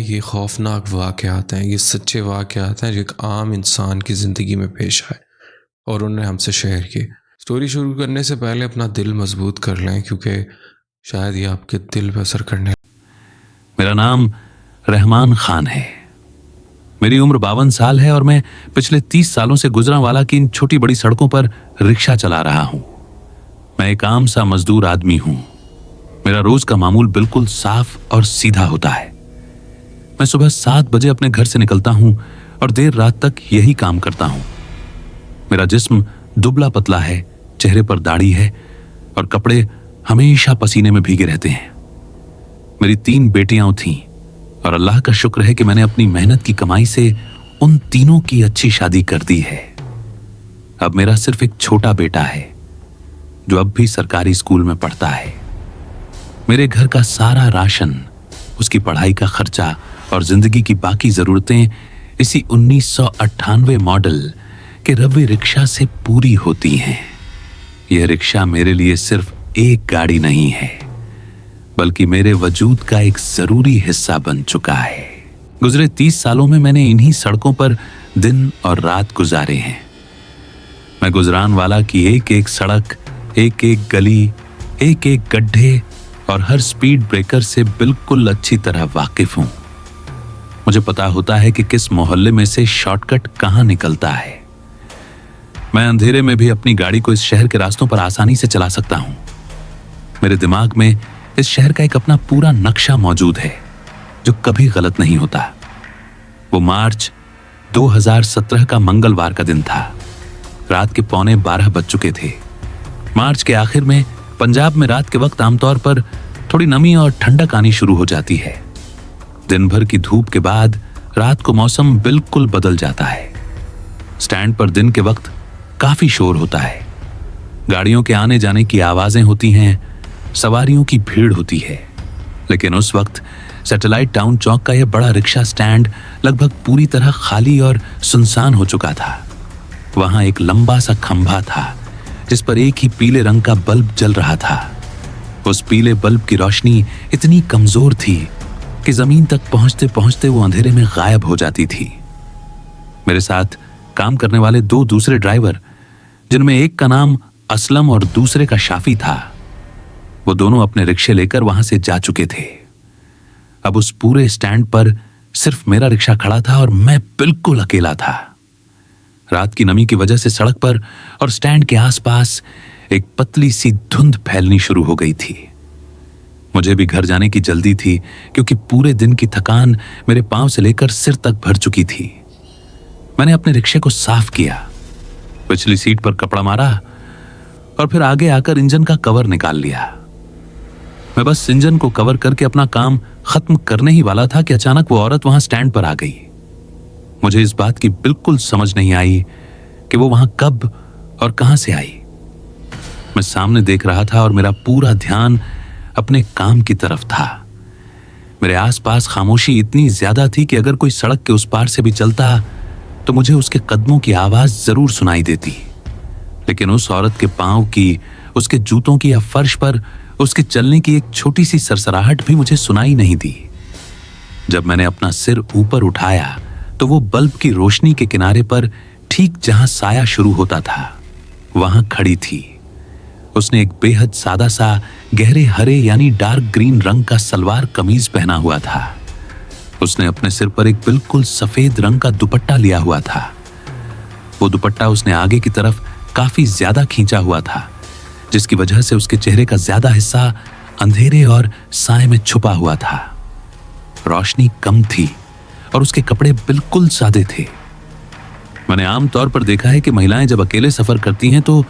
ये खौफनाक वाक़यात हैं, ये सच्चे वाक़यात हैं जो एक आम इंसान की ज़िंदगी में पेश आए और उन्होंने हमसे शेयर किए। स्टोरी शुरू करने से पहले अपना दिल मजबूत कर लें क्योंकि शायद ये आपके दिल पर असर करने। मेरा नाम रहमान खान है। मेरी उम्र 52 साल है और मैं पिछले 30 सालों से गुजरांवाला की इन छोटी बड़ी सड़कों पर रिक्शा चला रहा हूं। मैं एक आम सा मजदूर आदमी हूं। मेरा रोज का मामूल बिल्कुल साफ और सीधा होता है। मैं सुबह 7 बजे अपने घर से निकलता हूं और देर रात तक यही काम करता हूं। मेरा जिस्म दुबला पतला है, चेहरे पर दाढ़ी है और कपड़े हमेशा पसीने में भीगे रहते हैं। मेरी 3 बेटियां थीं और अल्लाह का शुक्र है कि मैंने अपनी मेहनत की कमाई से उन तीनों की अच्छी शादी कर दी है। अब मेरा सिर्फ एक छोटा बेटा है जो अब भी सरकारी स्कूल में पढ़ता है। मेरे घर का सारा राशन, उसकी पढ़ाई का खर्चा और जिंदगी की बाकी जरूरतें इसी 1998 मॉडल के रवि रिक्शा से पूरी होती हैं। यह रिक्शा मेरे लिए सिर्फ एक गाड़ी नहीं है बल्कि मेरे वजूद का एक जरूरी हिस्सा बन चुका है। गुजरे 30 सालों में मैंने इन्हीं सड़कों पर दिन और रात गुजारे हैं। मैं गुजरानवाला की एक एक सड़क, एक एक गली, एक एक गड्ढे और हर स्पीड ब्रेकर से बिल्कुल अच्छी तरह वाकिफ हूं। मुझे पता होता है कि किस मोहल्ले में से शॉर्टकट कहां निकलता है। मैं अंधेरे में भी अपनी गाड़ी को इस शहर के रास्तों पर आसानी से चला सकता हूं। मेरे दिमाग में इस शहर का एक अपना पूरा नक्शा मौजूद है जो कभी गलत नहीं होता। वो मार्च 2017 का मंगलवार का दिन था। रात के 11:15 बज चुके थे। मार्च के आखिर में पंजाब में रात के वक्त आमतौर पर थोड़ी नमी और ठंडक आनी शुरू हो जाती है। दिन भर की धूप के बाद रात को मौसम बिल्कुल बदल जाता है। स्टैंड पर दिन के वक्त काफी शोर होता है। गाड़ियों के आने जाने की आवाजें होती हैं, सवारियों की भीड़ होती है। लेकिन उस वक्त सैटेलाइट टाउन चौक का यह बड़ा रिक्शा स्टैंड लगभग पूरी तरह खाली और सुनसान हो चुका था। वहां एक लंबा सा खंभा था जिस पर एक ही पीले रंग का बल्ब जल रहा था। उस पीले बल्ब की रोशनी इतनी कमजोर थी कि जमीन तक पहुंचते पहुंचते वो अंधेरे में गायब हो जाती थी। मेरे साथ काम करने वाले 2 दूसरे ड्राइवर, जिनमें एक का नाम असलम और दूसरे का शाफी था, वो दोनों अपने रिक्शे लेकर वहां से जा चुके थे। अब उस पूरे स्टैंड पर सिर्फ मेरा रिक्शा खड़ा था और मैं बिल्कुल अकेला था। रात की नमी की वजह से सड़क पर और स्टैंड के आसपास एक पतली सी धुंध फैलनी शुरू हो गई थी। मुझे भी घर जाने की जल्दी थी क्योंकि पूरे दिन की थकान मेरे पांव से लेकर सिर तक भर चुकी थी। मैंने अपने रिक्शे को साफ किया, पिछली सीट पर कपड़ा मारा और फिर आगे आकर इंजन का कवर निकाल लिया। मैं बस इंजन को कवर करके अपना काम खत्म करने ही वाला था कि अचानक वो औरत वहां स्टैंड पर आ गई। मुझे इस बात की बिल्कुल समझ नहीं आई कि वो वहां कब और कहां से आई। मैं सामने देख रहा था और मेरा पूरा ध्यान अपने काम की तरफ था। मेरे आसपास खामोशी इतनी ज्यादा थी कि अगर कोई सड़क के उस पार से भी चलता तो मुझे उसके कदमों की आवाज जरूर सुनाई देती। लेकिन उस औरत के पांव की, उसके जूतों की या फर्श पर उसके चलने की एक छोटी सी सरसराहट भी मुझे सुनाई नहीं दी। जब मैंने अपना सिर ऊपर उठाया तो वो बल्ब की रोशनी के किनारे पर ठीक जहां साया शुरू होता था वहां खड़ी थी। उसने एक बेहद सादा सा गहरे हरे यानी डार्क ग्रीन रंग का सलवार कमीज पहना हुआ था। उसने अपने सिर पर एक बिल्कुल सफेद रंग का दुपट्टा लिया हुआ था। वो दुपट्टा उसने आगे की तरफ काफी ज्यादा खींचा हुआ था, जिसकी वजह से उसके चेहरे का ज्यादा हिस्सा अंधेरे और साए में छुपा हुआ था। रोशनी कम थी और उसके कपड़े बिल्कुल सादे थे। मैंने आमतौर पर देखा है कि महिलाएं जब अकेले सफर करती हैं तो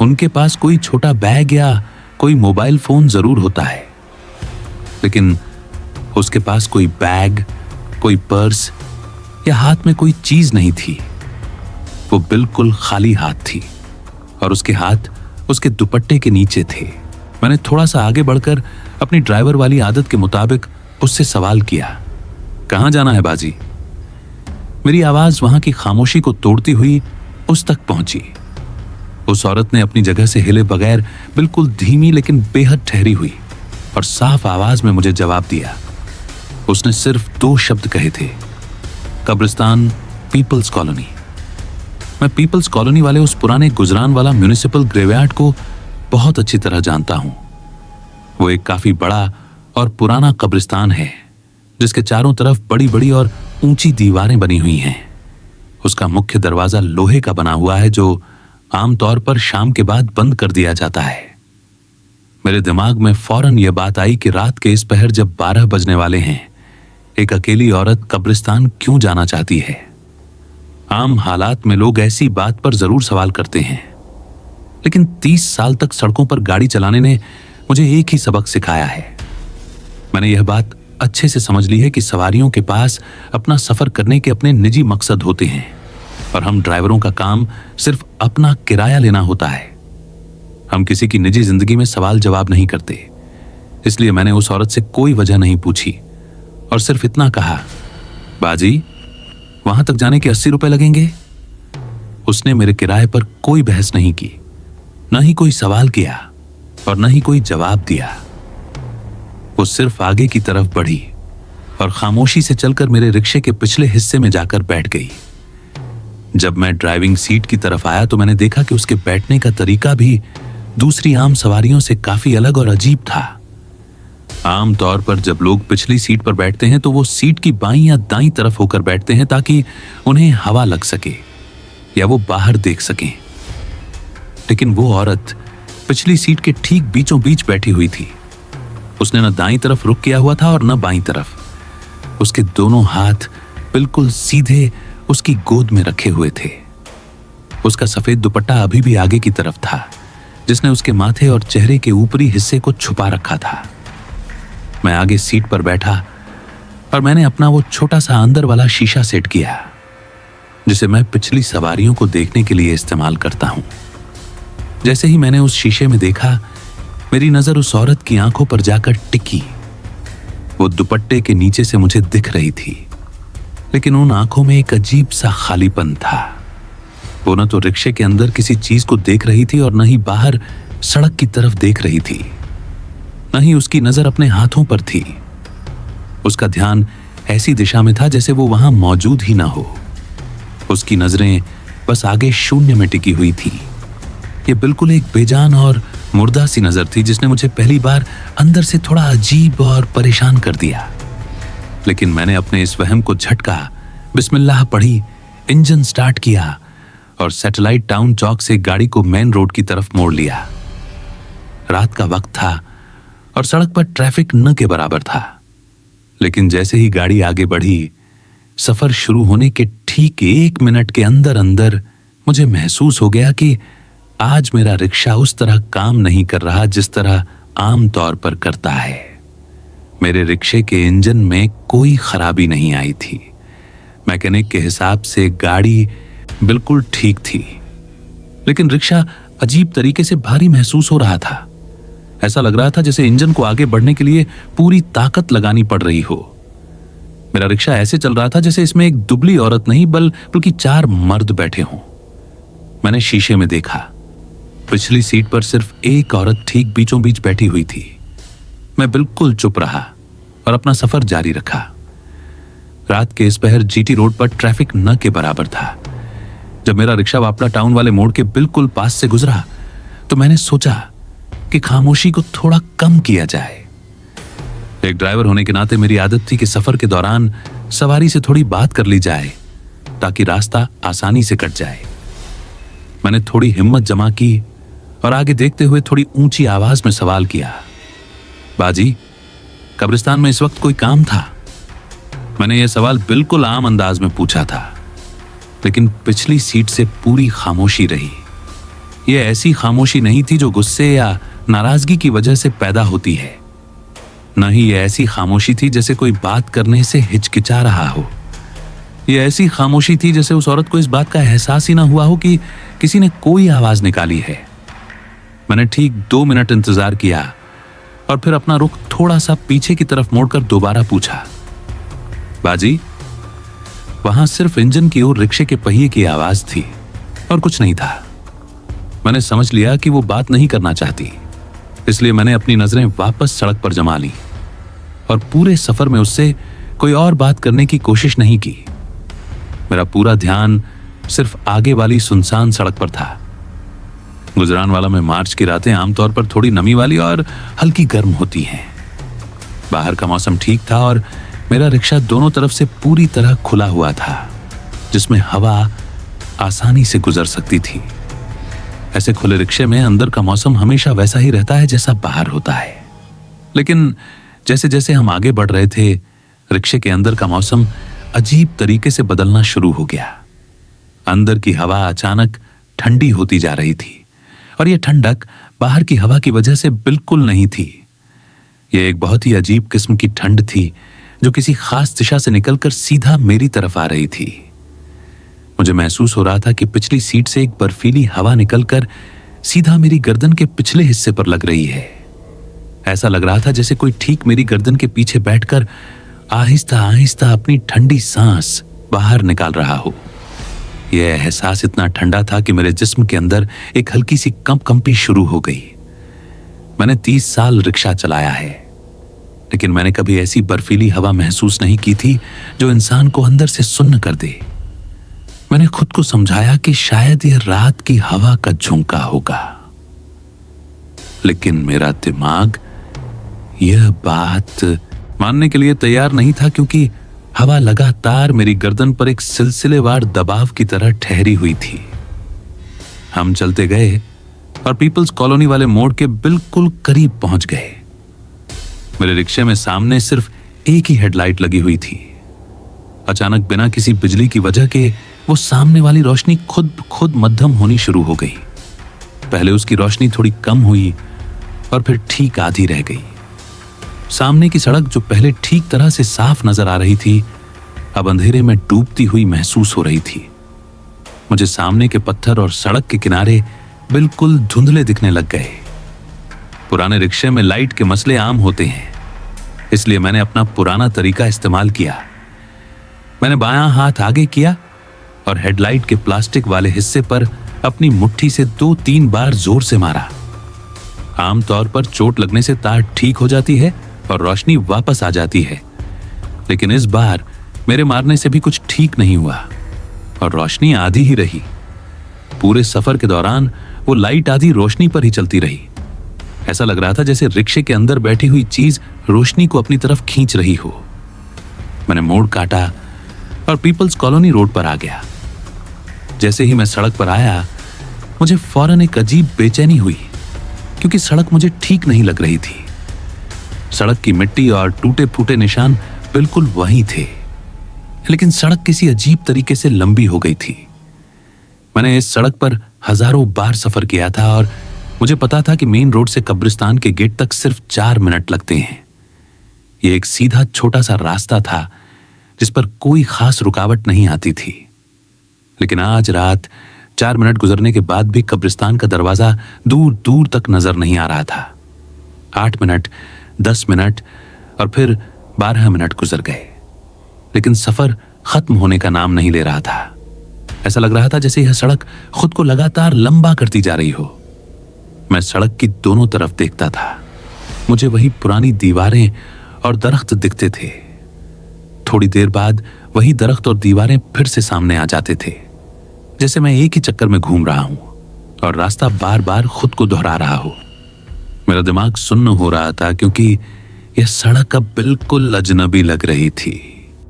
उनके पास कोई छोटा बैग या कोई मोबाइल फोन जरूर होता है, लेकिन उसके पास कोई बैग, कोई पर्स या हाथ में कोई चीज नहीं थी। वो बिल्कुल खाली हाथ थी और उसके हाथ उसके दुपट्टे के नीचे थे। मैंने थोड़ा सा आगे बढ़कर अपनी ड्राइवर वाली आदत के मुताबिक उससे सवाल किया, कहां जाना है बाजी? मेरी आवाज वहां की खामोशी को तोड़ती हुई उस तक पहुंची। उस औरत ने अपनी जगह से हिले बगैर बिल्कुल धीमी लेकिन बेहद ठहरी हुई और साफ आवाज में मुझे जवाब दिया, उसने सिर्फ 2 शब्द कहे थे, कब्रिस्तान, पीपल्स कॉलोनी। मैं पीपल्स कॉलोनी वाले उस पुराने गुजरान वाला म्यूनिसिपल ग्रेवयार्ड को बहुत अच्छी तरह जानता हूं। वो एक काफी बड़ा और पुराना कब्रिस्तान है जिसके चारों तरफ बड़ी बड़ी और ऊंची दीवारें बनी हुई हैं। उसका मुख्य दरवाजा लोहे का बना हुआ है जो आमतौर पर शाम के बाद बंद कर दिया जाता है। मेरे दिमाग में फौरन यह बात आई कि रात के इस पहर जब 12 बजने वाले हैं, एक अकेली औरत कब्रिस्तान क्यों जाना चाहती है। आम हालात में लोग ऐसी बात पर जरूर सवाल करते हैं, लेकिन 30 साल तक सड़कों पर गाड़ी चलाने ने मुझे एक ही सबक सिखाया है। मैंने यह बात अच्छे से समझ ली है कि सवारियों के पास अपना सफर करने के अपने निजी मकसद होते हैं और हम ड्राइवरों का काम सिर्फ अपना किराया लेना होता है। हम किसी की निजी जिंदगी में सवाल जवाब नहीं करते। इसलिए मैंने उस औरत से कोई वजह नहीं पूछी और सिर्फ इतना कहा, बाजी, वहां तक जाने के 80 रुपए लगेंगे। उसने मेरे किराए पर कोई बहस नहीं की, न ही कोई सवाल किया और न ही कोई जवाब दिया। वो सिर्फ आगे की तरफ बढ़ी और खामोशी से चलकर मेरे रिक्शे के पिछले हिस्से में जाकर बैठ गई। जब मैं ड्राइविंग सीट की तरफ आया तो मैंने देखा कि उसके बैठने का तरीका भी दूसरी आम सवारियों से काफी अलग और अजीब था। आम तौर पर जब लोग पिछली सीट पर बैठते हैं तो वो सीट की बाईं या दाईं तरफ होकर बैठते हैं ताकि उन्हें हवा लग सके या वो बाहर देख सकें। लेकिन वो औरत पिछली सीट के ठीक बीचों बीच बैठी हुई थी। उसने न दाईं तरफ रुख किया हुआ था और न बाईं तरफ। उसके दोनों हाथ बिल्कुल सीधे उसकी गोद में रखे हुए थे। उसका सफेद दुपट्टा अभी भी आगे की तरफ था, जिसने उसके माथे और चेहरे के ऊपरी हिस्से को छुपा रखा था। मैं आगे सीट पर बैठा और मैंने अपना वो छोटा सा अंदर वाला शीशा सेट किया जिसे मैं पिछली सवारियों को देखने के लिए इस्तेमाल करता हूं। जैसे ही मैंने उस शीशे में देखा, मेरी नजर उस औरत की आंखों पर जाकर टिकी। वो दुपट्टे के नीचे से मुझे दिख रही थी, लेकिन उन आंखों में एक अजीब सा खालीपन था। वो न तो रिक्शे के अंदर किसी चीज को देख रही थी और न ही बाहर सड़क की तरफ देख रही थी। न ही उसकी नजर अपने हाथों पर थी। उसका ध्यान ऐसी दिशा में था जैसे वो वहां मौजूद ही ना हो। उसकी नजरें बस आगे शून्य में टिकी हुई थी। ये बिल्कुल एक बेजान और मुर्दा सी नजर थी जिसने मुझे पहली बार अंदर से थोड़ा अजीब और परेशान कर दिया। लेकिन मैंने अपने इस वहम को झटका, बिस्मिल्लाह पढ़ी, इंजन स्टार्ट किया और सैटेलाइट टाउन चौक से गाड़ी को मेन रोड की तरफ मोड़ लिया। रात का वक्त था और सड़क पर ट्रैफिक न के बराबर था। लेकिन जैसे ही गाड़ी आगे बढ़ी, सफर शुरू होने के ठीक 1 मिनट के अंदर अंदर मुझे महसूस हो गया कि आज मेरा रिक्शा उस तरह काम नहीं कर रहा जिस तरह आम तौर पर करता है। मेरे रिक्शे के इंजन में कोई खराबी नहीं आई थी। मैकेनिक के हिसाब से गाड़ी बिल्कुल ठीक थी, लेकिन रिक्शा अजीब तरीके से भारी महसूस हो रहा था। ऐसा लग रहा था जैसे इंजन को आगे बढ़ने के लिए पूरी ताकत लगानी पड़ रही हो। मेरा रिक्शा ऐसे चल रहा था जैसे इसमें एक दुबली औरत नहीं बल्कि 4 मर्द बैठे हों। मैंने शीशे में देखा, पिछली सीट पर सिर्फ एक औरत ठीक बीचों बीच बैठी हुई थी। मैं बिल्कुल चुप रहा और अपना सफर जारी रखा। रात के इस पहर जीटी रोड पर ट्रैफिक न के बराबर था। जब मेरा रिक्शा वापड़ा टाउन वाले मोड़ के बिल्कुल पास से गुजरा तो मैंने सोचा कि खामोशी को थोड़ा कम किया जाए। एक ड्राइवर होने के नाते मेरी आदत थी कि सफर के दौरान सवारी से थोड़ी बात कर ली जाए ताकि रास्ता आसानी से कट जाए। मैंने थोड़ी हिम्मत जमा की और आगे देखते हुए थोड़ी ऊंची आवाज में सवाल किया, बाजी, कब्रिस्तान में इस वक्त कोई काम था? मैंने यह सवाल बिल्कुल आम अंदाज में पूछा था, लेकिन पिछली सीट से पूरी खामोशी रही। यह ऐसी खामोशी नहीं थी जो गुस्से या नाराजगी की वजह से पैदा होती है, न ही यह ऐसी खामोशी थी जैसे कोई बात करने से हिचकिचा रहा हो। यह ऐसी खामोशी थी जैसे उस औरत को इस बात का एहसास ही ना हुआ हो कि किसी ने कोई आवाज निकाली है। मैंने ठीक 2 मिनट इंतजार किया और फिर अपना रुख थोड़ा सा पीछे की तरफ मोड़कर दोबारा पूछा, बाजी? वहां सिर्फ इंजन की ओर रिक्शे के पहिए की आवाज थी और कुछ नहीं था। मैंने समझ लिया कि वो बात नहीं करना चाहती, इसलिए मैंने अपनी नजरें वापस सड़क पर जमा ली और पूरे सफर में उससे कोई और बात करने की कोशिश नहीं की। मेरा पूरा ध्यान सिर्फ आगे वाली सुनसान सड़क पर था। गुजरानवाला में मार्च की रातें आमतौर पर थोड़ी नमी वाली और हल्की गर्म होती हैं। बाहर का मौसम ठीक था और मेरा रिक्शा दोनों तरफ से पूरी तरह खुला हुआ था, जिसमें हवा आसानी से गुजर सकती थी। ऐसे खुले रिक्शे में अंदर का मौसम हमेशा वैसा ही रहता है जैसा बाहर होता है, लेकिन जैसे जैसे हम आगे बढ़ रहे थे, रिक्शे के अंदर का मौसम अजीब तरीके से बदलना शुरू हो गया। अंदर की हवा अचानक ठंडी होती जा रही थी और यह ठंडक बाहर की हवा की वजह से बिल्कुल नहीं थी। यह एक बहुत ही अजीब किस्म की ठंड थी जो किसी खास दिशा से निकलकर सीधा मेरी तरफ आ रही थी। मुझे महसूस हो रहा था कि पिछली सीट से एक बर्फीली हवा निकलकर सीधा मेरी गर्दन के पिछले हिस्से पर लग रही है। ऐसा लग रहा था जैसे कोई ठीक मेरी गर्दन के पीछे बैठकर आहिस्ता आहिस्ता अपनी ठंडी सांस बाहर निकाल रहा हो। यह एहसास इतना ठंडा था कि मेरे जिस्म के अंदर एक हल्की सी कंपी शुरू हो गई। मैंने 30 साल रिक्शा चलाया है, लेकिन मैंने कभी ऐसी बर्फीली हवा महसूस नहीं की थी जो इंसान को अंदर से सुन्न कर दे। मैंने खुद को समझाया कि शायद यह रात की हवा का झोंका होगा, लेकिन मेरा दिमाग यह बात मानने के लिए तैयार नहीं था, क्योंकि हवा लगातार मेरी गर्दन पर एक सिलसिलेवार दबाव की तरह ठहरी हुई थी। हम चलते गए और पीपल्स कॉलोनी वाले मोड़ के बिल्कुल करीब पहुंच गए। मेरे रिक्शे में सामने सिर्फ एक ही हेडलाइट लगी हुई थी। अचानक बिना किसी बिजली की वजह के वो सामने वाली रोशनी खुद मध्यम होनी शुरू हो गई। पहले उसकी रोशनी थोड़ी कम हुई और फिर ठीक आधी रह गई। सामने की सड़क जो पहले ठीक तरह से साफ नजर आ रही थी, अब अंधेरे में डूबती हुई महसूस हो रही थी। मुझे सामने के पत्थर और सड़क के किनारे बिल्कुल धुंधले दिखने लग गए। पुराने रिक्शे में लाइट के मसले आम होते हैं, इसलिए मैंने अपना पुराना तरीका इस्तेमाल किया। मैंने बायां हाथ आगे किया और हेडलाइट के प्लास्टिक वाले हिस्से पर अपनी मुट्ठी से 2-3 बार जोर से मारा। आमतौर पर चोट लगने से तार ठीक हो जाती है और रोशनी वापस आ जाती है, लेकिन इस बार मेरे मारने से भी कुछ ठीक नहीं हुआ और रोशनी आधी ही रही। पूरे सफर के दौरान वो लाइट आधी रोशनी पर ही चलती रही। ऐसा लग रहा था जैसे रिक्शे के अंदर बैठी हुई चीज रोशनी को अपनी तरफ खींच रही हो। मैंने मोड़ काटा और पीपल्स कॉलोनी रोड पर आ गया। जैसे ही मैं सड़क पर आया, मुझे फौरन एक अजीब बेचैनी हुई, क्योंकि सड़क मुझे ठीक नहीं लग रही थी। सड़क की मिट्टी और टूटे फूटे निशान बिल्कुल वहीं थे, लेकिन सड़क किसी अजीब तरीके से लंबी हो गई थी। मैंने इस सड़क पर हजारों बार सफर किया था और मुझे पता था कि मेन रोड से कब्रिस्तान के गेट तक सिर्फ 4 मिनट लगते हैं। यह एक सीधा छोटा सा रास्ता था जिस पर कोई खास रुकावट नहीं आती थी, लेकिन आज रात 4 मिनट गुजरने के बाद भी कब्रिस्तान का दरवाजा दूर दूर तक नजर नहीं आ रहा था। 8 मिनट, 10 मिनट और फिर 12 मिनट गुजर गए, लेकिन सफर खत्म होने का नाम नहीं ले रहा था। ऐसा लग रहा था जैसे यह सड़क खुद को लगातार लंबा करती जा रही हो। मैं सड़क की दोनों तरफ देखता था। मुझे वही पुरानी दीवारें और दरख्त दिखते थे। थोड़ी देर बाद वही दरख्त और दीवारें फिर से सामने आ जाते थे, जैसे मैं एक ही चक्कर में घूम रहा हूं और रास्ता बार बार खुद को दोहरा रहा हो। मेरा दिमाग सुन्न हो रहा था, क्योंकि यह सड़क अब बिल्कुल अजनबी लग रही थी।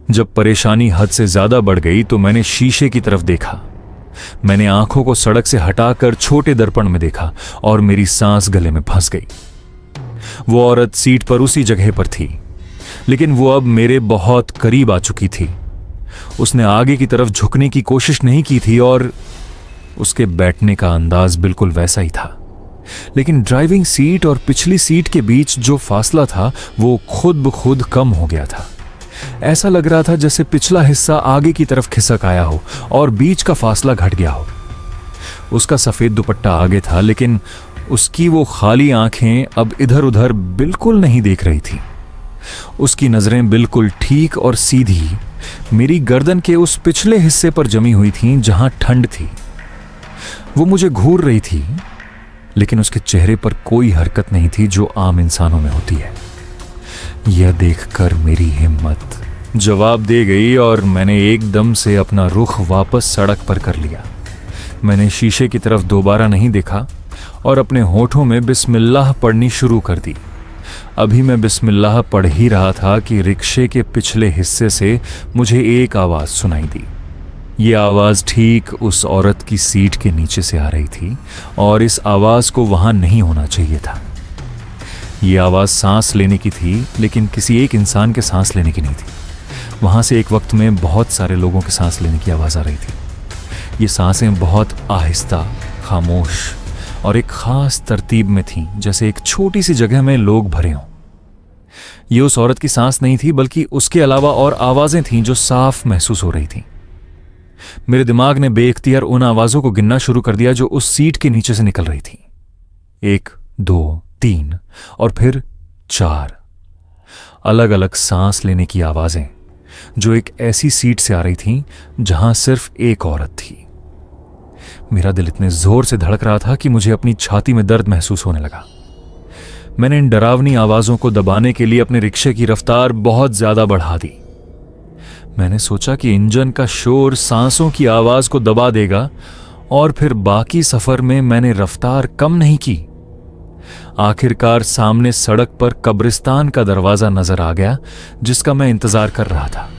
जब परेशानी हद से ज्यादा बढ़ गई तो मैंने शीशे की तरफ देखा। मैंने आंखों को सड़क से हटाकर छोटे दर्पण में देखा और मेरी सांस गले में फंस गई। वो औरत सीट पर उसी जगह पर थी, लेकिन वो अब मेरे बहुत करीब आ चुकी थी। उसने आगे की तरफ झुकने की कोशिश नहीं की थी और उसके बैठने का अंदाज बिल्कुल वैसा ही था, लेकिन ड्राइविंग सीट और पिछली सीट के बीच जो फासला था वो खुद ब खुद कम हो गया था। ऐसा लग रहा था जैसे पिछला हिस्सा आगे की तरफ खिसक आया हो और बीच का फासला घट गया हो। उसका सफेद दुपट्टा आगे था, लेकिन उसकी वो खाली आंखें अब इधर उधर बिल्कुल नहीं देख रही थी। उसकी नजरें बिल्कुल ठीक और सीधी मेरी गर्दन के उस पिछले हिस्से पर जमी हुई थीं जहां ठंड थी। वो मुझे घूर रही थी, लेकिन उसके चेहरे पर कोई हरकत नहीं थी जो आम इंसानों में होती है। यह देखकर मेरी हिम्मत जवाब दे गई और मैंने एकदम से अपना रुख वापस सड़क पर कर लिया। मैंने शीशे की तरफ दोबारा नहीं देखा और अपने होठों में बिस्मिल्लाह पढ़नी शुरू कर दी। अभी मैं बिस्मिल्लाह पढ़ ही रहा था कि रिक्शे के पिछले हिस्से से मुझे एक आवाज़ सुनाई दी। ये आवाज़ ठीक उस औरत की सीट के नीचे से आ रही थी और इस आवाज़ को वहाँ नहीं होना चाहिए था। ये आवाज़ सांस लेने की थी, लेकिन किसी एक इंसान के सांस लेने की नहीं थी। वहाँ से एक वक्त में बहुत सारे लोगों के सांस लेने की आवाज़ आ रही थी। ये सांसें बहुत आहिस्ता, खामोश और एक ख़ास तरतीब में थीं, जैसे एक छोटी सी जगह में लोग भरे हों। ये उस औरत की सांस नहीं थी, बल्कि उसके अलावा और आवाज़ें थीं जो साफ महसूस हो रही थीं। मेरे दिमाग ने बेइख्तियार उन आवाज़ों को गिनना शुरू कर दिया जो उस सीट के नीचे से निकल रही थीं। 1, 2, 3 और फिर 4 अलग अलग सांस लेने की आवाज़ें जो एक ऐसी सीट से आ रही थीं जहां सिर्फ एक औरत थी। मेरा दिल इतने जोर से धड़क रहा था कि मुझे अपनी छाती में दर्द महसूस होने लगा। मैंने इन डरावनी आवाज़ों को दबाने के लिए अपने रिक्शे की रफ्तार बहुत ज़्यादा बढ़ा दी। मैंने सोचा कि इंजन का शोर सांसों की आवाज़ को दबा देगा और फिर बाकी सफ़र में मैंने रफ्तार कम नहीं की। आखिरकार सामने सड़क पर कब्रिस्तान का दरवाज़ा नज़र आ गया जिसका मैं इंतज़ार कर रहा था।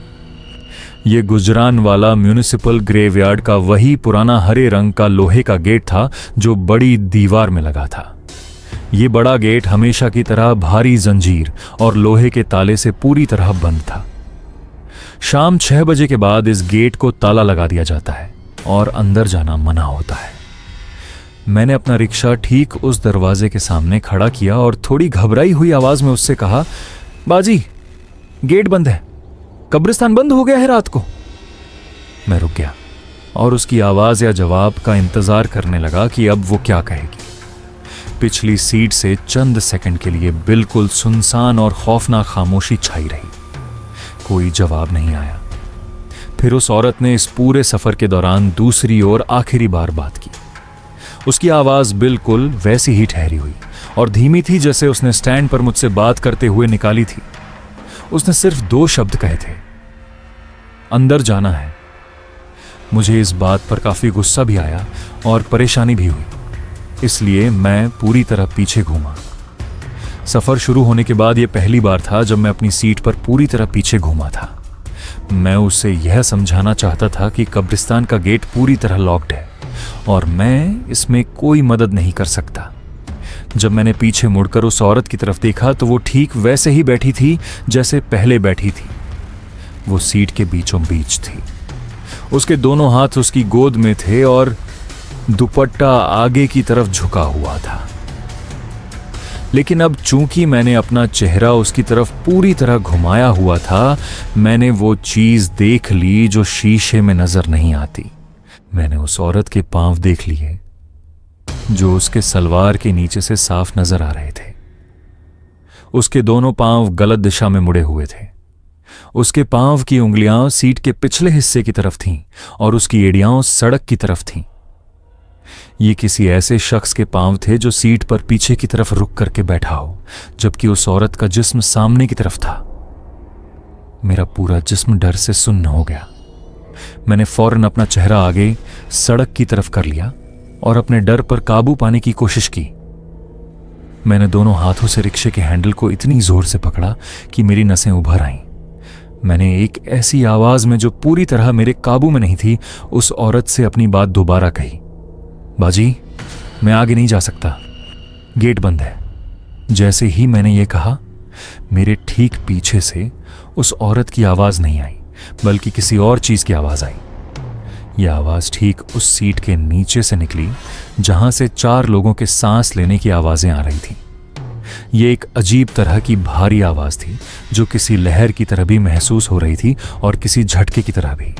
ये गुजरान वाला म्यूनिसिपल ग्रेवयार्ड का वही पुराना हरे रंग का लोहे का गेट था जो बड़ी दीवार में लगा था। ये बड़ा गेट हमेशा की तरह भारी जंजीर और लोहे के ताले से पूरी तरह बंद था। शाम 6 बजे के बाद इस गेट को ताला लगा दिया जाता है और अंदर जाना मना होता है। मैंने अपना रिक्शा ठीक उस दरवाजे के सामने खड़ा किया और थोड़ी घबराई हुई आवाज में उससे कहा, बाजी, गेट बंद है, कब्रिस्तान बंद हो गया है रात को। मैं रुक गया और उसकी आवाज या जवाब का इंतजार करने लगा कि अब वो क्या कहेगी। पिछली सीट से चंद सेकंड के लिए बिल्कुल सुनसान और खौफनाक खामोशी छाई रही। कोई जवाब नहीं आया। फिर उस औरत ने इस पूरे सफर के दौरान दूसरी और आखिरी बार बात की। उसकी आवाज बिल्कुल वैसी ही ठहरी हुई और धीमी थी जैसे उसने स्टैंड पर मुझसे बात करते हुए निकाली थी। उसने सिर्फ 2 शब्द कहे थे, अंदर जाना है। मुझे इस बात पर काफी गुस्सा भी आया और परेशानी भी हुई, इसलिए मैं पूरी तरह पीछे घूमा। सफर शुरू होने के बाद यह पहली बार था जब मैं अपनी सीट पर पूरी तरह पीछे घूमा था। मैं उसे यह समझाना चाहता था कि कब्रिस्तान का गेट पूरी तरह लॉक्ड है और मैं इसमें कोई मदद नहीं कर सकता। जब मैंने पीछे मुड़कर उस औरत की तरफ देखा तो वो ठीक वैसे ही बैठी थी जैसे पहले बैठी थी। वो सीट के बीचों बीच थी। उसके दोनों हाथ उसकी गोद में थे और दुपट्टा आगे की तरफ झुका हुआ था। लेकिन अब चूंकि मैंने अपना चेहरा उसकी तरफ पूरी तरह घुमाया हुआ था, मैंने वो चीज देख ली जो शीशे में नजर नहीं आती। मैंने उस औरत के पांव देख लिए जो उसके सलवार के नीचे से साफ नजर आ रहे थे। उसके दोनों पांव गलत दिशा में मुड़े हुए थे। उसके पांव की उंगलियां सीट के पिछले हिस्से की तरफ थीं और उसकी एड़ियां सड़क की तरफ थीं। ये किसी ऐसे शख्स के पांव थे जो सीट पर पीछे की तरफ रुक करके बैठा हो, जबकि उस औरत का जिस्म सामने की तरफ था। मेरा पूरा जिस्म डर से सुन्न हो गया। मैंने फौरन अपना चेहरा आगे सड़क की तरफ कर लिया और अपने डर पर काबू पाने की कोशिश की। मैंने दोनों हाथों से रिक्शे के हैंडल को इतनी जोर से पकड़ा कि मेरी नसें उभर आईं। मैंने एक ऐसी आवाज में जो पूरी तरह मेरे काबू में नहीं थी उस औरत से अपनी बात दोबारा कही, बाजी, मैं आगे नहीं जा सकता, गेट बंद है। जैसे ही मैंने ये कहा, मेरे ठीक पीछे से उस औरत की आवाज नहीं आई, बल्कि किसी और चीज की आवाज आई। यह आवाज ठीक उस सीट के नीचे से निकली जहां से 4 लोगों के सांस लेने की आवाजें आ रही थीं। यह एक अजीब तरह की भारी आवाज थी जो किसी लहर की तरह भी महसूस हो रही थी और किसी झटके की तरह भी।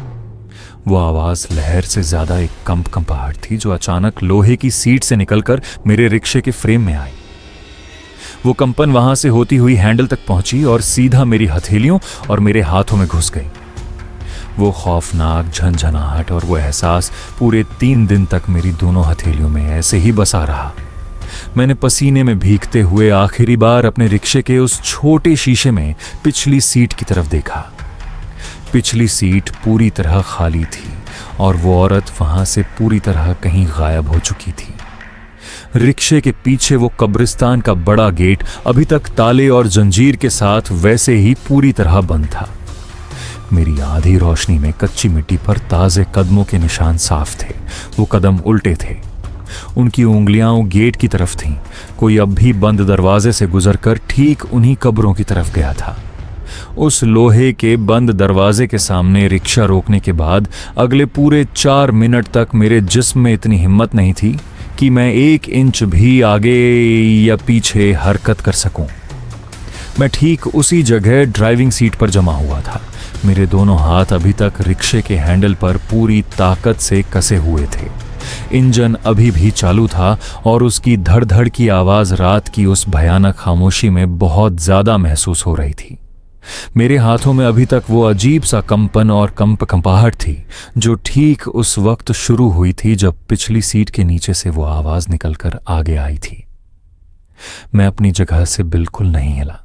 वो आवाज लहर से ज्यादा एक कंपकंपाहट थी जो अचानक लोहे की सीट से निकलकर मेरे रिक्शे के फ्रेम में आई। वो कंपन वहां से होती हुई हैंडल तक पहुंची और सीधा मेरी हथेलियों और मेरे हाथों में घुस गई। वो खौफनाक झंझनाहट और वो एहसास पूरे 3 दिन तक मेरी दोनों हथेलियों में ऐसे ही बसा रहा। मैंने पसीने में भीगते हुए आखिरी बार अपने रिक्शे के उस छोटे शीशे में पिछली सीट की तरफ देखा। पिछली सीट पूरी तरह खाली थी और वो औरत वहां से पूरी तरह कहीं गायब हो चुकी थी। रिक्शे के पीछे वो कब्रिस्तान का बड़ा गेट अभी तक ताले और जंजीर के साथ वैसे ही पूरी तरह बंद था। मेरी आधी रोशनी में कच्ची मिट्टी पर ताजे कदमों के निशान साफ थे। वो कदम उल्टे थे, उनकी उंगलियां गेट की तरफ थीं। कोई अब भी बंद दरवाजे से गुजरकर ठीक उन्हीं कब्रों की तरफ गया था। उस लोहे के बंद दरवाजे के सामने रिक्शा रोकने के बाद अगले पूरे 4 मिनट तक मेरे जिस्म में इतनी हिम्मत नहीं थी कि मैं 1 इंच भी आगे या पीछे हरकत कर सकूं। मैं ठीक उसी जगह ड्राइविंग सीट पर जमा हुआ था। मेरे दोनों हाथ अभी तक रिक्शे के हैंडल पर पूरी ताकत से कसे हुए थे। इंजन अभी भी चालू था और उसकी धड़-धड़ की आवाज रात की उस भयानक खामोशी में बहुत ज्यादा महसूस हो रही थी। मेरे हाथों में अभी तक वो अजीब सा कंपन और कंपकंपाहट थी जो ठीक उस वक्त शुरू हुई थी जब पिछली सीट के नीचे से वो आवाज निकलकर आगे आई थी। मैं अपनी जगह से बिल्कुल नहीं हिला।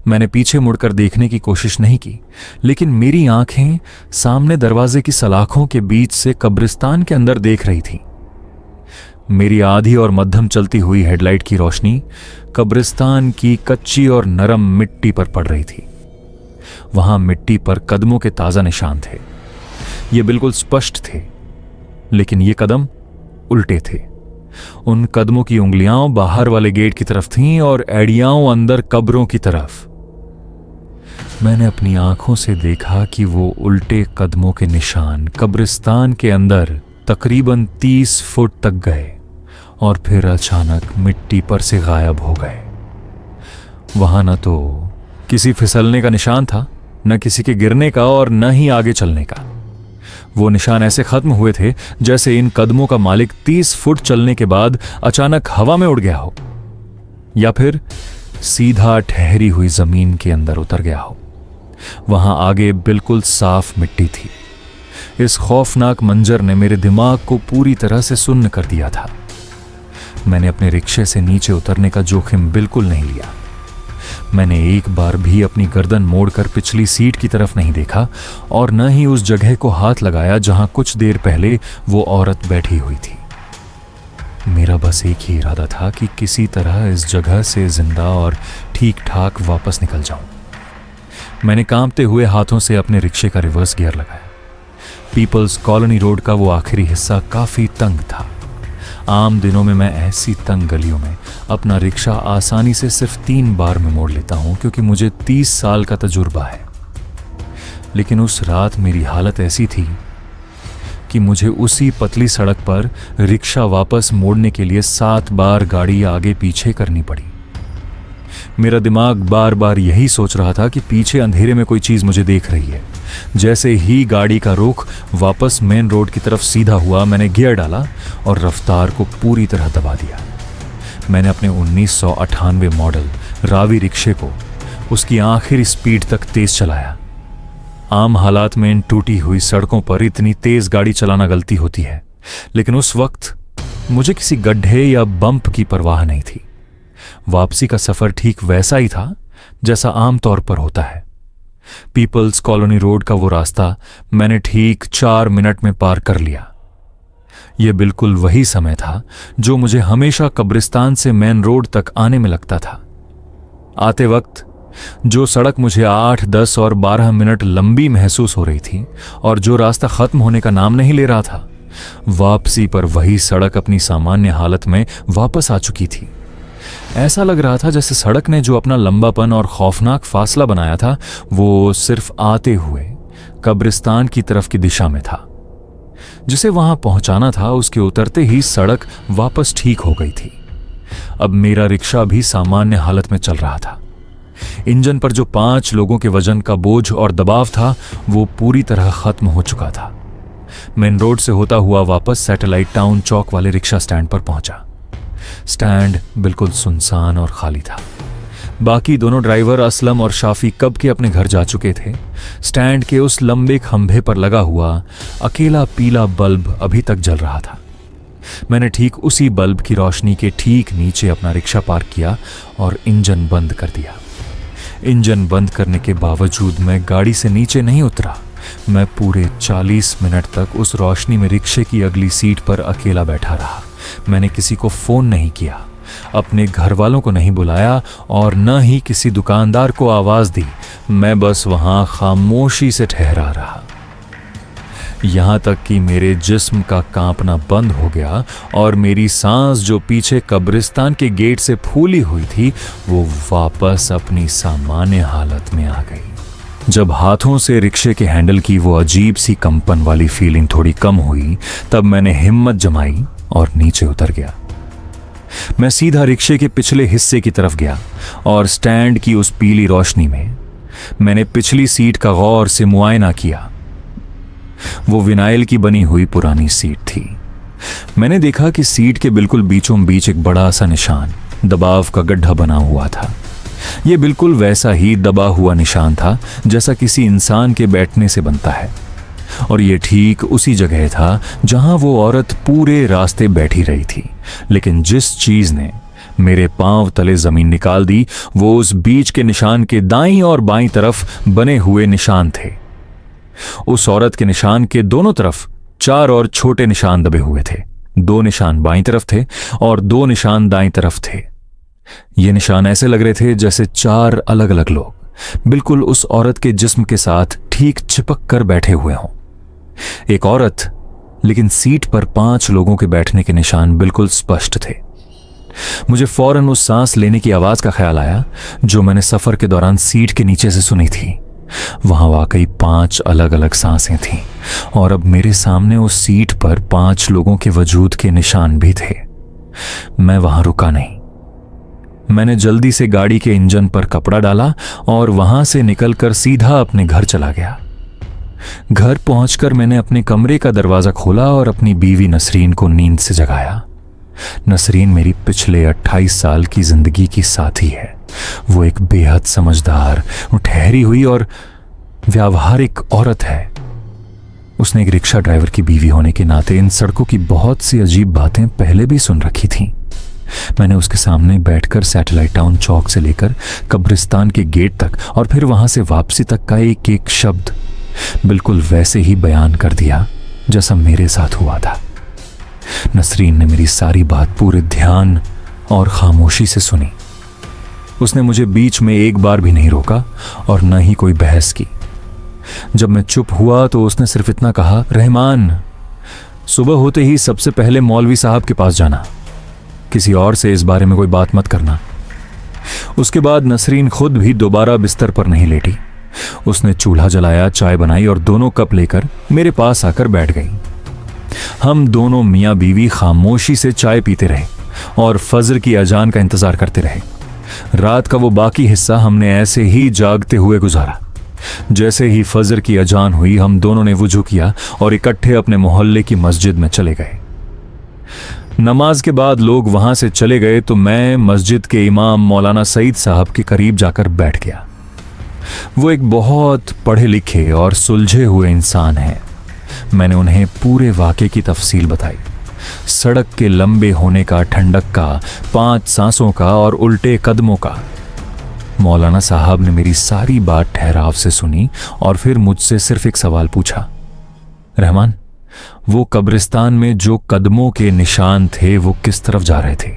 मैंने पीछे मुड़कर देखने की कोशिश नहीं की, लेकिन मेरी आंखें सामने दरवाजे की सलाखों के बीच से कब्रिस्तान के अंदर देख रही थी। मेरी आधी और मध्यम चलती हुई हेडलाइट की रोशनी कब्रिस्तान की कच्ची और नरम मिट्टी पर पड़ रही थी। वहां मिट्टी पर कदमों के ताजा निशान थे। ये बिल्कुल स्पष्ट थे, लेकिन ये कदम उल्टे थे। उन कदमों की उंगलियां बाहर वाले गेट की तरफ थीं और एड़ियां अंदर कब्रों की तरफ। मैंने अपनी आंखों से देखा कि वो उल्टे कदमों के निशान कब्रिस्तान के अंदर तकरीबन 30 फुट तक गए और फिर अचानक मिट्टी पर से गायब हो गए। वहां न तो किसी फिसलने का निशान था, न किसी के गिरने का और न ही आगे चलने का। वो निशान ऐसे खत्म हुए थे जैसे इन कदमों का मालिक 30 फुट चलने के बाद अचानक हवा में उड़ गया हो या फिर सीधा ठहरी हुई जमीन के अंदर उतर गया हो। वहां आगे बिल्कुल साफ मिट्टी थी। इस खौफनाक मंजर ने मेरे दिमाग को पूरी तरह से सुन्न कर दिया था। मैंने अपने रिक्शे से नीचे उतरने का जोखिम बिल्कुल नहीं लिया। मैंने एक बार भी अपनी गर्दन मोड़कर पिछली सीट की तरफ नहीं देखा और न ही उस जगह को हाथ लगाया जहां कुछ देर पहले वो औरत बैठी हुई थी। मेरा बस एक ही इरादा था कि किसी तरह इस जगह से जिंदा और ठीक ठाक वापस निकल जाऊं। मैंने कांपते हुए हाथों से अपने रिक्शे का रिवर्स गियर लगाया। पीपल्स कॉलोनी रोड का वो आखिरी हिस्सा काफी तंग था। आम दिनों में मैं ऐसी तंग गलियों में अपना रिक्शा आसानी से सिर्फ 3 बार में मोड़ लेता हूं क्योंकि मुझे 30 साल का तजुर्बा है। लेकिन उस रात मेरी हालत ऐसी थी कि मुझे उसी पतली सड़क पर रिक्शा वापस मोड़ने के लिए 7 बार गाड़ी आगे पीछे करनी पड़ी। मेरा दिमाग बार बार यही सोच रहा था कि पीछे अंधेरे में कोई चीज मुझे देख रही है। जैसे ही गाड़ी का रुख वापस मेन रोड की तरफ सीधा हुआ, मैंने गियर डाला और रफ्तार को पूरी तरह दबा दिया। मैंने अपने 1998 मॉडल रावी रिक्शे को उसकी आखिरी स्पीड तक तेज चलाया। आम हालात में इन टूटी हुई सड़कों पर इतनी तेज गाड़ी चलाना गलती होती है, लेकिन उस वक्त मुझे किसी गड्ढे या बम्प की परवाह नहीं थी। वापसी का सफर ठीक वैसा ही था जैसा आमतौर पर होता है। पीपल्स कॉलोनी रोड का वो रास्ता मैंने ठीक 4 मिनट में पार कर लिया। यह बिल्कुल वही समय था जो मुझे हमेशा कब्रिस्तान से मेन रोड तक आने में लगता था। आते वक्त जो सड़क मुझे 8, 10 और 12 मिनट लंबी महसूस हो रही थी और जो रास्ता खत्म होने का नाम नहीं ले रहा था, वापसी पर वही सड़क अपनी सामान्य हालत में वापस आ चुकी थी। ऐसा लग रहा था जैसे सड़क ने जो अपना लंबापन और खौफनाक फासला बनाया था वो सिर्फ आते हुए कब्रिस्तान की तरफ की दिशा में था। जिसे वहां पहुंचाना था उसके उतरते ही सड़क वापस ठीक हो गई थी। अब मेरा रिक्शा भी सामान्य हालत में चल रहा था। इंजन पर जो 5 लोगों के वजन का बोझ और दबाव था वो पूरी तरह खत्म हो चुका था। मेन रोड से होता हुआ वापस सैटेलाइट टाउन चौक वाले रिक्शा स्टैंड पर पहुंचा। स्टैंड बिल्कुल सुनसान और खाली था। बाकी दोनों ड्राइवर असलम और शाफी कब के अपने घर जा चुके थे। स्टैंड के उस लंबे खंभे पर लगा हुआ अकेला पीला बल्ब अभी तक जल रहा था। मैंने ठीक उसी बल्ब की रोशनी के ठीक नीचे अपना रिक्शा पार्क किया और इंजन बंद कर दिया। इंजन बंद करने के बावजूद मैं गाड़ी से नीचे नहीं उतरा। मैं पूरे 40 मिनट तक उस रोशनी में रिक्शे की अगली सीट पर अकेला बैठा रहा। मैंने किसी को फोन नहीं किया, अपने घर वालों को नहीं बुलाया और न ही किसी दुकानदार को आवाज दी। मैं बस वहां खामोशी से ठहरा रहा, यहां तक कि मेरे जिस्म का कांपना बंद हो गया और मेरी सांस जो पीछे कब्रिस्तान के गेट से फूली हुई थी वो वापस अपनी सामान्य हालत में आ गई। जब हाथों से रिक्शे के हैंडल की वो अजीब सी कंपन वाली फीलिंग थोड़ी कम हुई, तब मैंने हिम्मत जमाई और नीचे उतर गया। मैं सीधा रिक्शे के पिछले हिस्से की तरफ गया और स्टैंड की उस पीली रोशनी में मैंने पिछली सीट का गौर से मुआयना किया। वो विनाइल की बनी हुई पुरानी सीट थी। मैंने देखा कि सीट के बिल्कुल बीचों बीच एक बड़ा सा निशान, दबाव का गड्ढा बना हुआ था। यह बिल्कुल वैसा ही दबा हुआ निशान था जैसा किसी इंसान के बैठने से बनता है, और यह ठीक उसी जगह था जहां वो औरत पूरे रास्ते बैठी रही थी। लेकिन जिस चीज ने मेरे पांव तले जमीन निकाल दी वो उस बीच के निशान के दाईं और बाईं तरफ बने हुए निशान थे। उस औरत के निशान के दोनों तरफ 4 और छोटे निशान दबे हुए थे। 2 निशान बाईं तरफ थे और 2 निशान दाईं तरफ थे। ये निशान ऐसे लग रहे थे जैसे 4 अलग अलग लोग बिल्कुल उस औरत के जिस्म के साथ ठीक चिपक कर बैठे हुए हों। एक औरत, लेकिन सीट पर 5 लोगों के बैठने के निशान बिल्कुल स्पष्ट थे। मुझे फौरन उस सांस लेने की आवाज का ख्याल आया जो मैंने सफर के दौरान सीट के नीचे से सुनी थी। वहां वाकई 5 अलग अलग सांसें थीं और अब मेरे सामने उस सीट पर 5 लोगों के वजूद के निशान भी थे। मैं वहां रुका नहीं। मैंने जल्दी से गाड़ी के इंजन पर कपड़ा डाला और वहां से निकलकर सीधा अपने घर चला गया। घर पहुंचकर मैंने अपने कमरे का दरवाजा खोला और अपनी बीवी नसरीन को नींद से जगाया। नसरीन मेरी पिछले 28 साल की जिंदगी की साथी है। वो एक बेहद समझदार, ठहरी हुई और व्यावहारिक औरत है। उसने एक रिक्शा ड्राइवर की बीवी होने के नाते इन सड़कों की बहुत सी अजीब बातें पहले भी सुन रखी थीं। मैंने उसके सामने बैठकर सैटेलाइट टाउन चौक से लेकर कब्रिस्तान के गेट तक और फिर वहां से वापसी तक का एक एक शब्द बिल्कुल वैसे ही बयान कर दिया जैसा मेरे साथ हुआ था। नसरीन ने मेरी सारी बात पूरे ध्यान और खामोशी से सुनी। उसने मुझे बीच में एक बार भी नहीं रोका और न ही कोई बहस की। जब मैं चुप हुआ तो उसने सिर्फ इतना कहा, रहमान, सुबह होते ही सबसे पहले मौलवी साहब के पास जाना, किसी और से इस बारे में कोई बात मत करना। उसके बाद नसरीन खुद भी दोबारा बिस्तर पर नहीं लेटी। उसने चूल्हा जलाया, चाय बनाई और 2 कप लेकर मेरे पास आकर बैठ गई। हम दोनों मियाँ बीवी खामोशी से चाय पीते रहे और फजर की अजान का इंतजार करते रहे। रात का वो बाकी हिस्सा हमने ऐसे ही जागते हुए गुजारा। जैसे ही फजर की अजान हुई हम दोनों ने वुजू किया और इकट्ठे अपने मोहल्ले की मस्जिद में चले गए। नमाज के बाद लोग वहां से चले गए तो मैं मस्जिद के इमाम मौलाना सईद साहब के करीब जाकर बैठ गया। वो एक बहुत पढ़े लिखे और सुलझे हुए इंसान हैं। मैंने उन्हें पूरे वाक़े की तफसील बताई, सड़क के लंबे होने का, ठंडक का, 5 सांसों का और उल्टे कदमों का। मौलाना साहब ने मेरी सारी बात ठहराव से सुनी और फिर मुझसे सिर्फ एक सवाल पूछा, रहमान, वो कब्रिस्तान में जो कदमों के निशान थे वो किस तरफ जा रहे थे?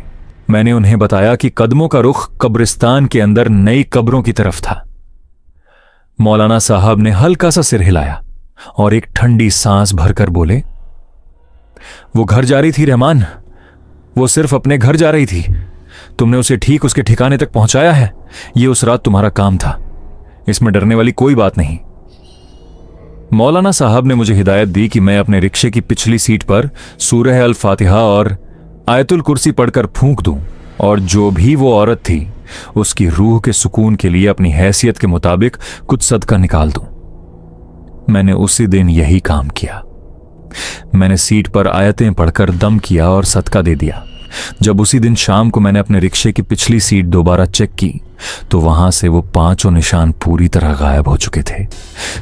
मैंने उन्हें बताया कि कदमों का रुख कब्रिस्तान के अंदर नई कब्रों की तरफ था। मौलाना साहब ने हल्का सा सिर हिलाया और एक ठंडी सांस भरकर बोले, वो घर जा रही थी रहमान, वो सिर्फ अपने घर जा रही थी। तुमने उसे ठीक उसके ठिकाने तक पहुंचाया है। ये उस रात तुम्हारा काम था, इसमें डरने वाली कोई बात नहीं। मौलाना साहब ने मुझे हिदायत दी कि मैं अपने रिक्शे की पिछली सीट पर सूरह अल फातिहा और आयतुल कुर्सी पढ़कर फूंक दूं और जो भी वो औरत थी उसकी रूह के सुकून के लिए अपनी हैसियत के मुताबिक कुछ सदका निकाल दूं। मैंने उसी दिन यही काम किया। मैंने सीट पर आयतें पढ़कर दम किया और सदका दे दिया। जब उसी दिन शाम को मैंने अपने रिक्शे की पिछली सीट दोबारा चेक की तो वहां से वो 5 निशान पूरी तरह गायब हो चुके थे।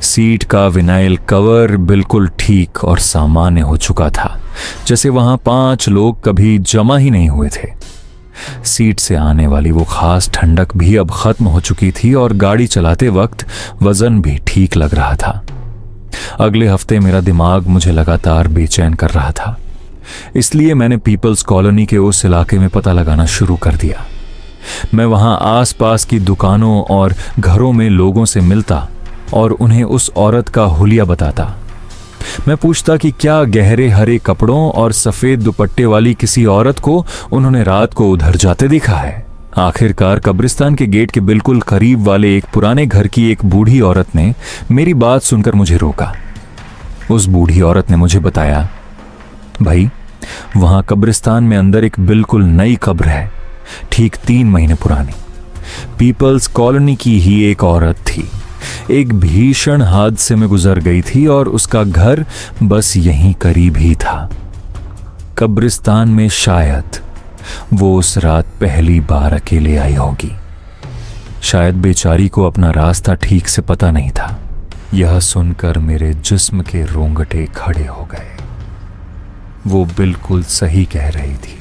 सीट का विनाइल कवर बिल्कुल ठीक और सामान्य हो चुका था, जैसे वहां 5 लोग कभी जमा ही नहीं हुए थे। सीट से आने वाली वो खास ठंडक भी अब खत्म हो चुकी थी और गाड़ी चलाते वक्त वजन भी ठीक लग रहा था। अगले हफ्ते मेरा दिमाग मुझे लगातार बेचैन कर रहा था, इसलिए मैंने पीपल्स कॉलोनी के उस इलाके में पता लगाना शुरू कर दिया। मैं वहां आसपास की दुकानों और घरों में लोगों से मिलता और उन्हें उस औरत का हुलिया बताता। मैं पूछता कि क्या गहरे हरे कपड़ों और सफेद दुपट्टे वाली किसी औरत को उन्होंने रात को उधर जाते देखा है। आखिरकार कब्रिस्तान के गेट के बिल्कुल करीब वाले एक पुराने घर की एक बूढ़ी औरत ने मेरी बात सुनकर मुझे रोका। उस बूढ़ी औरत ने मुझे बताया, भाई वहां कब्रिस्तान में अंदर एक बिल्कुल नई कब्र है, ठीक 3 महीने पुरानी। पीपल्स कॉलोनी की ही एक औरत थी, एक भीषण हादसे में गुजर गई थी और उसका घर बस यहीं करीब ही था। कब्रिस्तान में शायद वो उस रात पहली बार अकेले आई होगी। शायद बेचारी को अपना रास्ता ठीक से पता नहीं था। यह सुनकर मेरे जिस्म के रोंगटे खड़े हो गए। वो बिल्कुल सही कह रही थी।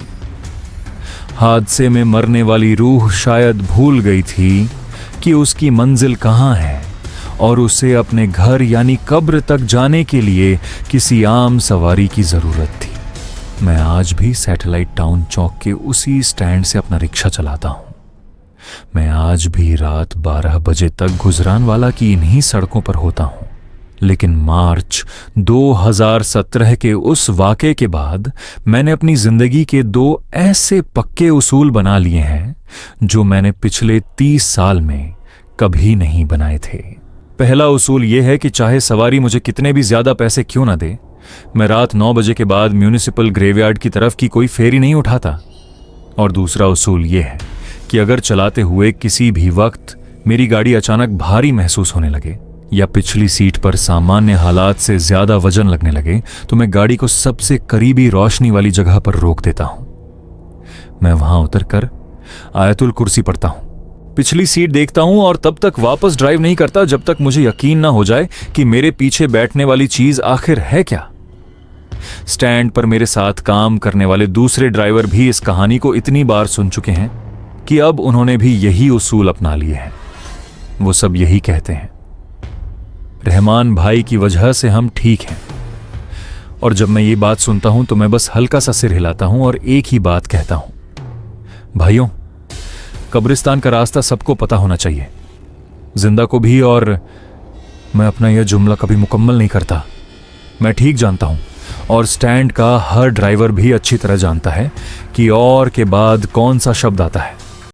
हादसे में मरने वाली रूह शायद भूल गई थी कि उसकी मंजिल कहां है और उसे अपने घर यानी कब्र तक जाने के लिए किसी आम सवारी की जरूरत थी। मैं आज भी सैटेलाइट टाउन चौक के उसी स्टैंड से अपना रिक्शा चलाता हूं। मैं आज भी रात 12 बजे तक गुजरानवाला की इन्हीं सड़कों पर होता हूं। लेकिन मार्च 2017 के उस वाक़े के बाद मैंने अपनी जिंदगी के 2 ऐसे पक्के उसूल बना लिए हैं जो मैंने पिछले 30 साल में कभी नहीं बनाए थे। पहला उसूल यह है कि चाहे सवारी मुझे कितने भी ज्यादा पैसे क्यों ना दे, मैं रात 9 बजे के बाद म्यूनिसिपल ग्रेवयार्ड की तरफ की कोई फेरी नहीं उठाता। और दूसरा उसूल यह है कि अगर चलाते हुए किसी भी वक्त मेरी गाड़ी अचानक भारी महसूस होने लगे या पिछली सीट पर सामान्य हालात से ज्यादा वजन लगने लगे तो मैं गाड़ी को सबसे करीबी रोशनी वाली जगह पर रोक देता हूं। मैं वहां उतरकर आयतुल कुर्सी पढ़ता हूं, पिछली सीट देखता हूं और तब तक वापस ड्राइव नहीं करता जब तक मुझे यकीन ना हो जाए कि मेरे पीछे बैठने वाली चीज आखिर है क्या। स्टैंड पर मेरे साथ काम करने वाले दूसरे ड्राइवर भी इस कहानी को इतनी बार सुन चुके हैं कि अब उन्होंने भी यही उसूल अपना लिए हैं। वो सब यही कहते हैं, रहमान भाई की वजह से हम ठीक हैं। और जब मैं ये बात सुनता हूं तो मैं बस हल्का सा सिर हिलाता हूं और एक ही बात कहता हूं, भाइयों कब्रिस्तान का रास्ता सबको पता होना चाहिए, जिंदा को भी। और मैं अपना यह जुमला कभी मुकम्मल नहीं करता। मैं ठीक जानता हूं और स्टैंड का हर ड्राइवर भी अच्छी तरह जानता है कि और के बाद कौन सा शब्द आता है।